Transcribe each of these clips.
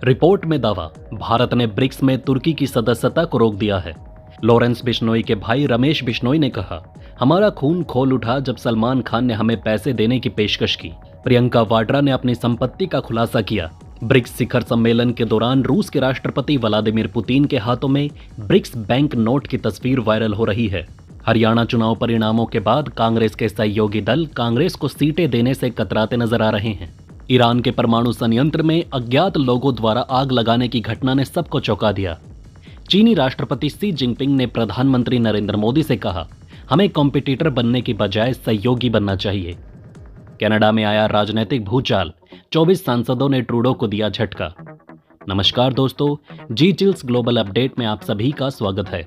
Report में दावा, भारत ने ब्रिक्स में तुर्की की सदस्यता को रोक दिया है। लॉरेंस बिश्नोई के भाई रमेश बिश्नोई ने कहा, हमारा खून खोल उठा जब सलमान खान ने हमें पैसे देने की पेशकश की। प्रियंका वाड्रा ने अपनी संपत्ति का खुलासा किया। ब्रिक्स शिखर सम्मेलन के दौरान रूस के राष्ट्रपति व्लादिमीर पुतिन के हाथों में ब्रिक्स बैंक नोट की तस्वीर वायरल हो रही है। हरियाणा चुनाव परिणामों के बाद कांग्रेस के सहयोगी दल कांग्रेस को सीटें देने से कतराते नजर आ रहे हैं। ईरान के परमाणु संयंत्र में अज्ञात लोगों द्वारा आग लगाने की घटना ने सबको चौंका दिया। चीनी राष्ट्रपति शी जिनपिंग ने प्रधानमंत्री नरेंद्र मोदी से कहा, हमें कॉम्पिटिटर बनने की बजाय सहयोगी बनना चाहिए। कनाडा में आया राजनीतिक भूचाल, 24 सांसदों ने ट्रूडो को दिया झटका। नमस्कार दोस्तों, जी चिल्स ग्लोबल अपडेट में आप सभी का स्वागत है।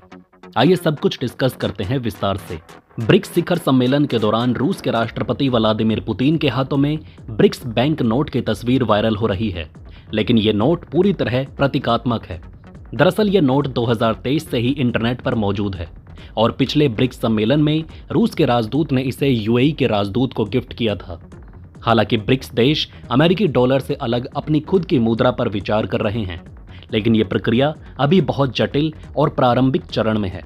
आइए सब कुछ डिस्कस करते हैं विस्तार से। ब्रिक्स शिखर सम्मेलन के दौरान रूस के राष्ट्रपति व्लादिमीर पुतिन के हाथों में ब्रिक्स बैंक नोट की तस्वीर वायरल हो रही है, लेकिन ये नोट पूरी तरह प्रतीकात्मक है। दरअसल ये नोट 2023 से ही इंटरनेट पर मौजूद है और पिछले ब्रिक्स सम्मेलन में रूस के राजदूत ने इसे यूएई के राजदूत को गिफ्ट किया था। हालांकि ब्रिक्स देश अमेरिकी डॉलर से अलग अपनी खुद की मुद्रा पर विचार कर रहे हैं, लेकिन ये प्रक्रिया अभी बहुत जटिल और प्रारंभिक चरण में है।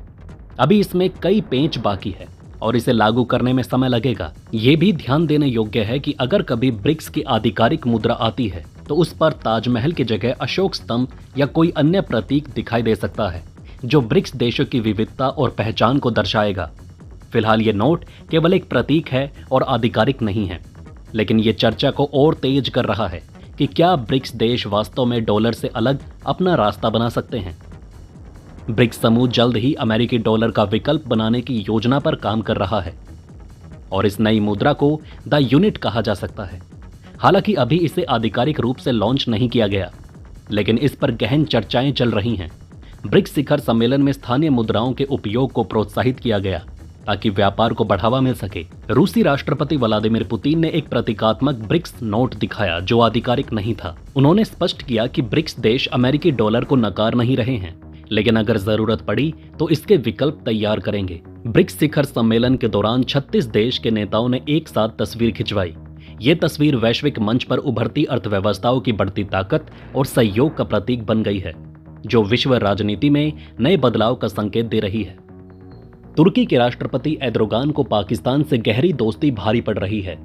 अभी इसमें कई पेंच बाकी है और इसे लागू करने में समय लगेगा। ये भी ध्यान देने योग्य है कि अगर कभी ब्रिक्स की आधिकारिक मुद्रा आती है तो उस पर ताजमहल की जगह अशोक स्तंभ या कोई अन्य प्रतीक दिखाई दे सकता है, जो ब्रिक्स देशों की विविधता और पहचान को दर्शाएगा। फिलहाल ये नोट केवल एक प्रतीक है और आधिकारिक नहीं है, लेकिन ये चर्चा को और तेज कर रहा है कि क्या ब्रिक्स देश वास्तव में डॉलर से अलग अपना रास्ता बना सकते हैं। ब्रिक्स समूह जल्द ही अमेरिकी डॉलर का विकल्प बनाने की योजना पर काम कर रहा है और इस नई मुद्रा को द यूनिट कहा जा सकता है। हालांकि अभी इसे आधिकारिक रूप से लॉन्च नहीं किया गया, लेकिन इस पर गहन चर्चाएं चल रही हैं। ब्रिक्स शिखर सम्मेलन में स्थानीय मुद्राओं के उपयोग को प्रोत्साहित किया गया ताकि व्यापार को बढ़ावा मिल सके। रूसी राष्ट्रपति व्लादिमीर पुतिन ने एक प्रतीकात्मक ब्रिक्स नोट दिखाया जो आधिकारिक नहीं था। उन्होंने स्पष्ट किया कि ब्रिक्स देश अमेरिकी डॉलर को नकार नहीं रहे हैं, लेकिन अगर जरूरत पड़ी तो इसके विकल्प तैयार करेंगे। ब्रिक्स शिखर सम्मेलन के दौरान 36 देश के नेताओं ने एक साथ तस्वीर खिंचवाई। ये तस्वीर वैश्विक मंच पर उभरती अर्थव्यवस्थाओं की बढ़ती ताकत और सहयोग का प्रतीक बन गई है, जो विश्व राजनीति में नए बदलाव का संकेत दे रही है। तुर्की के राष्ट्रपति एर्दोगान को पाकिस्तान से गहरी दोस्ती भारी पड़ रही है।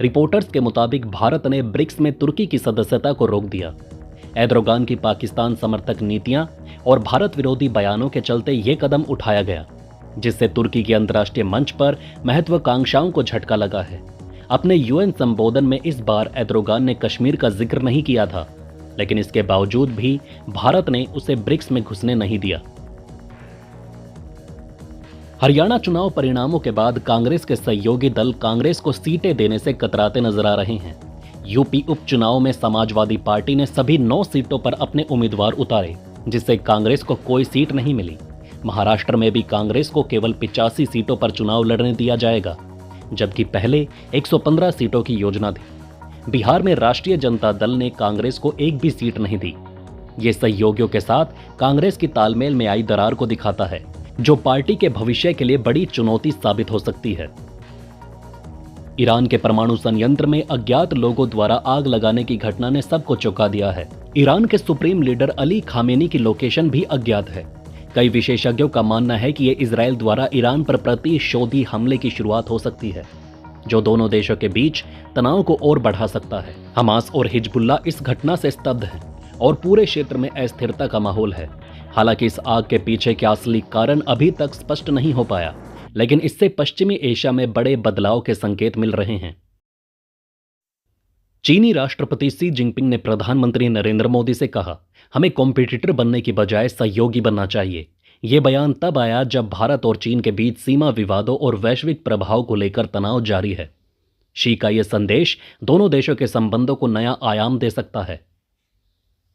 रिपोर्टर्स के मुताबिक भारत ने ब्रिक्स में तुर्की की सदस्यता को रोक दिया। एर्दोगान की पाकिस्तान समर्थक नीतियां और भारत विरोधी बयानों के चलते ये कदम उठाया गया, जिससे तुर्की की अंतर्राष्ट्रीय मंच पर महत्वाकांक्षाओं को झटका लगा है। अपने यूएन संबोधन में इस बार एर्दोगान ने कश्मीर का जिक्र नहीं किया था, लेकिन इसके बावजूद भी भारत ने उसे ब्रिक्स में घुसने नहीं दिया। हरियाणा चुनाव परिणामों के बाद कांग्रेस के सहयोगी दल कांग्रेस को सीटें देने से कतराते नजर आ रहे हैं। यूपी उपचुनाव में समाजवादी पार्टी ने सभी 9 सीटों पर अपने उम्मीदवार उतारे, जिससे कांग्रेस को कोई सीट नहीं मिली। महाराष्ट्र में भी कांग्रेस को केवल 85 सीटों पर चुनाव लड़ने दिया जाएगा, जबकि पहले 115 सीटों की योजना थी। बिहार में राष्ट्रीय जनता दल ने कांग्रेस को एक भी सीट नहीं दी। ये सहयोगियों के साथ कांग्रेस की तालमेल में आई दरार को दिखाता है, जो पार्टी के भविष्य के लिए बड़ी चुनौती साबित हो सकती है। ईरान के परमाणु संयंत्र में अज्ञात लोगों द्वारा आग लगाने की घटना ने सबको चौंका दिया है। ईरान के सुप्रीम लीडर अली खामेनी की लोकेशन भी अज्ञात है। कई विशेषज्ञों का मानना है कि यह इजरायल द्वारा ईरान पर प्रतिशोधी हमले की शुरुआत हो सकती है, जो दोनों देशों के बीच तनाव को और बढ़ा सकता है। हमास और हिजबुल्लाह इस घटना से स्तब्ध हैं और पूरे क्षेत्र में अस्थिरता का माहौल है। हालांकि इस आग के पीछे के असली कारण अभी तक स्पष्ट नहीं हो पाया, लेकिन इससे पश्चिमी एशिया में बड़े बदलाव के संकेत मिल रहे हैं। चीनी राष्ट्रपति शी जिनपिंग ने प्रधानमंत्री नरेंद्र मोदी से कहा, हमें कॉम्पिटिटर बनने की बजाय सहयोगी बनना चाहिए। ये बयान तब आया जब भारत और चीन के बीच सीमा विवादों और वैश्विक प्रभाव को लेकर तनाव जारी है। शी का यह संदेश दोनों देशों के संबंधों को नया आयाम दे सकता है।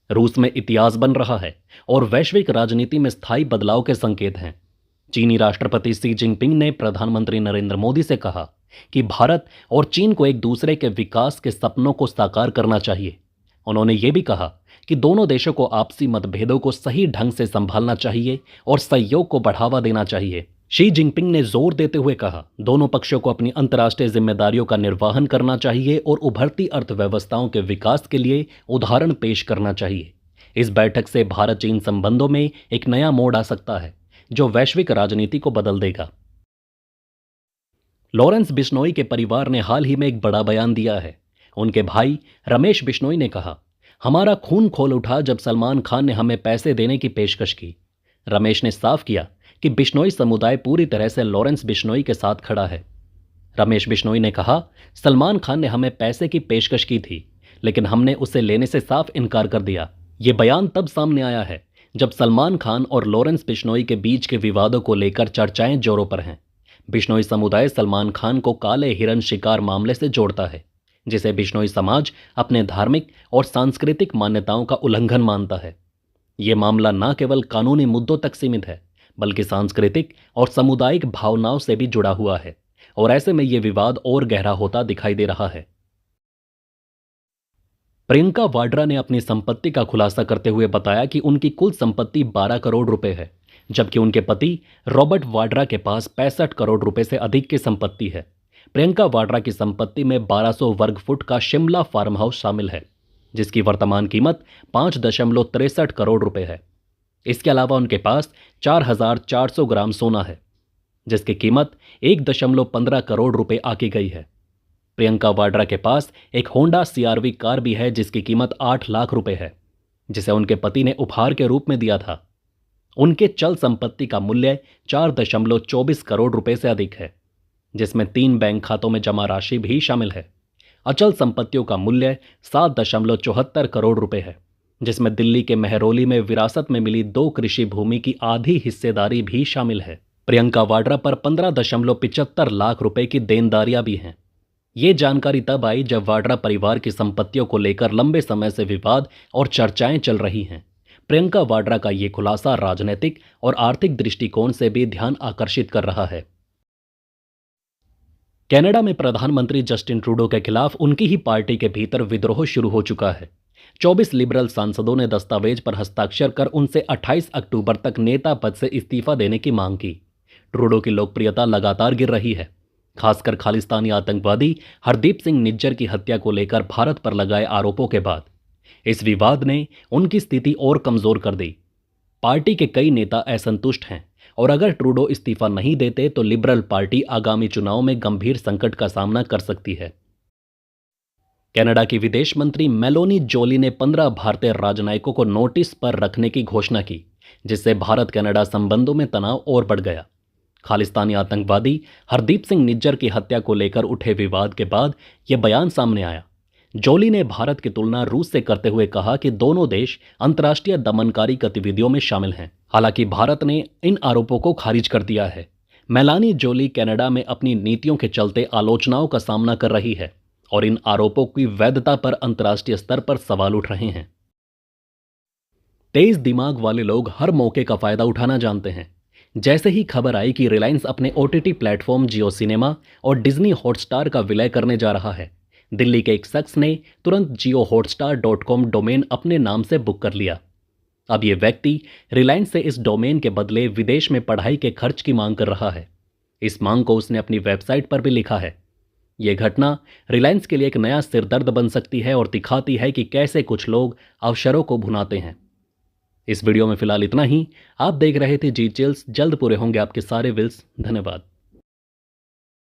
रूस में इतिहास बन रहा है और वैश्विक राजनीति में स्थायी बदलाव के संकेत हैं। चीनी राष्ट्रपति शी जिनपिंग ने प्रधानमंत्री नरेंद्र मोदी से कहा कि भारत और चीन को एक दूसरे के विकास के सपनों को साकार करना चाहिए। उन्होंने ये भी कहा कि दोनों देशों को आपसी मतभेदों को सही ढंग से संभालना चाहिए और सहयोग को बढ़ावा देना चाहिए। शी जिनपिंग ने जोर देते हुए कहा, दोनों पक्षों को अपनी अंतर्राष्ट्रीय जिम्मेदारियों का निर्वहन करना चाहिए और उभरती अर्थव्यवस्थाओं के विकास के लिए उदाहरण पेश करना चाहिए। इस बैठक से भारत चीन संबंधों में एक नया मोड़ आ सकता है जो वैश्विक राजनीति को बदल देगा। लॉरेंस बिश्नोई के परिवार ने हाल ही में एक बड़ा बयान दिया है। उनके भाई रमेश बिश्नोई ने कहा, हमारा खून खोल उठा जब सलमान खान ने हमें पैसे देने की पेशकश की। रमेश ने साफ किया कि बिश्नोई समुदाय पूरी तरह से लॉरेंस बिश्नोई के साथ खड़ा है। रमेश बिश्नोई ने कहा, सलमान खान ने हमें पैसे की पेशकश की थी, लेकिन हमने उसे लेने से साफ इनकार कर दिया। ये बयान तब सामने आया है जब सलमान खान और लॉरेंस बिश्नोई के बीच के विवादों को लेकर चर्चाएं जोरों पर हैं। बिश्नोई समुदाय सलमान खान को काले हिरन शिकार मामले से जोड़ता है, जिसे बिश्नोई समाज अपने धार्मिक और सांस्कृतिक मान्यताओं का उल्लंघन मानता है। ये मामला न केवल कानूनी मुद्दों तक सीमित है, बल्कि सांस्कृतिक और सामुदायिक भावनाओं से भी जुड़ा हुआ है, और ऐसे में यह विवाद और गहरा होता दिखाई दे रहा है। प्रियंका वाड्रा ने अपनी संपत्ति का खुलासा करते हुए बताया कि उनकी कुल संपत्ति 12 करोड़ रुपए है, जबकि उनके पति रॉबर्ट वाड्रा के पास 65 करोड़ रुपए से अधिक की संपत्ति है। प्रियंका वाड्रा की संपत्ति में 1200 वर्ग फुट का शिमला फार्म हाउस शामिल है, जिसकी वर्तमान कीमत 5.63 करोड़ रुपए है। इसके अलावा उनके पास 4400 ग्राम सोना है, जिसकी कीमत 1.15 करोड़ रुपए आकी गई है। प्रियंका वाड्रा के पास एक होंडा CR-V कार भी है, जिसकी कीमत 8 लाख रुपए है, जिसे उनके पति ने उपहार के रूप में दिया था। उनके चल संपत्ति का मूल्य 4.24 करोड़ रुपए से अधिक है, जिसमें 3 बैंक खातों में जमा राशि भी शामिल है। अचल संपत्तियों का मूल्य 7.74 करोड़ रुपए है, जिसमें दिल्ली के मेहरौली में विरासत में मिली 2 कृषि भूमि की आधी हिस्सेदारी भी शामिल है। प्रियंका वाड्रा पर 15.75 लाख रुपए की देनदारियां भी हैं। ये जानकारी तब आई जब वाड्रा परिवार की संपत्तियों को लेकर लंबे समय से विवाद और चर्चाएं चल रही हैं। प्रियंका वाड्रा का ये खुलासा राजनीतिक और आर्थिक दृष्टिकोण से भी ध्यान आकर्षित कर रहा है। कनाडा में प्रधानमंत्री जस्टिन ट्रूडो के खिलाफ उनकी ही पार्टी के भीतर विद्रोह शुरू हो चुका है। 24 लिबरल सांसदों ने दस्तावेज पर हस्ताक्षर कर उनसे 28 अक्टूबर तक नेता पद से इस्तीफा देने की मांग की। ट्रूडो की लोकप्रियता लगातार गिर रही है, खासकर खालिस्तानी आतंकवादी हरदीप सिंह निज्जर की हत्या को लेकर भारत पर लगाए आरोपों के बाद। इस विवाद ने उनकी स्थिति और कमजोर कर दी। पार्टी के कई नेता असंतुष्ट हैं, और अगर ट्रूडो इस्तीफा नहीं देते तो लिबरल पार्टी आगामी चुनाव में गंभीर संकट का सामना कर सकती है। कनाडा की विदेश मंत्री मेलोनी जोली ने 15 भारतीय राजनयिकों को नोटिस पर रखने की घोषणा की, जिससे भारत कनाडा संबंधों में तनाव और बढ़ गया। खालिस्तानी आतंकवादी हरदीप सिंह निज्जर की हत्या को लेकर उठे विवाद के बाद यह बयान सामने आया। जोली ने भारत की तुलना रूस से करते हुए कहा कि दोनों देश अंतर्राष्ट्रीय दमनकारी गतिविधियों में शामिल हैं। हालांकि भारत ने इन आरोपों को खारिज कर दिया है। मेलानी जोली कनाडा में अपनी नीतियों के चलते आलोचनाओं का सामना कर रही है, और इन आरोपों की वैधता पर अंतर्राष्ट्रीय स्तर पर सवाल उठ रहे हैं। तेज दिमाग वाले लोग हर मौके का फायदा उठाना जानते हैं। जैसे ही खबर आई कि रिलायंस अपने OTT प्लेटफॉर्म जियो सिनेमा और डिज्नी हॉटस्टार का विलय करने जा रहा है, दिल्ली के एक शख्स ने तुरंत JioHotstar.com डोमेन अपने नाम से बुक कर लिया। अब ये व्यक्ति रिलायंस से इस डोमेन के बदले विदेश में पढ़ाई के खर्च की मांग कर रहा है। इस मांग को उसने अपनी वेबसाइट पर भी लिखा है। यह घटना रिलायंस के लिए एक नया सिरदर्द बन सकती है और दिखाती है कि कैसे कुछ लोग अवसरों को भुनाते हैं। इस वीडियो में फिलहाल इतना ही। आप देख रहे थे जी चिल्स। जल्द पूरे होंगे आपके सारे विल्स। धन्यवाद।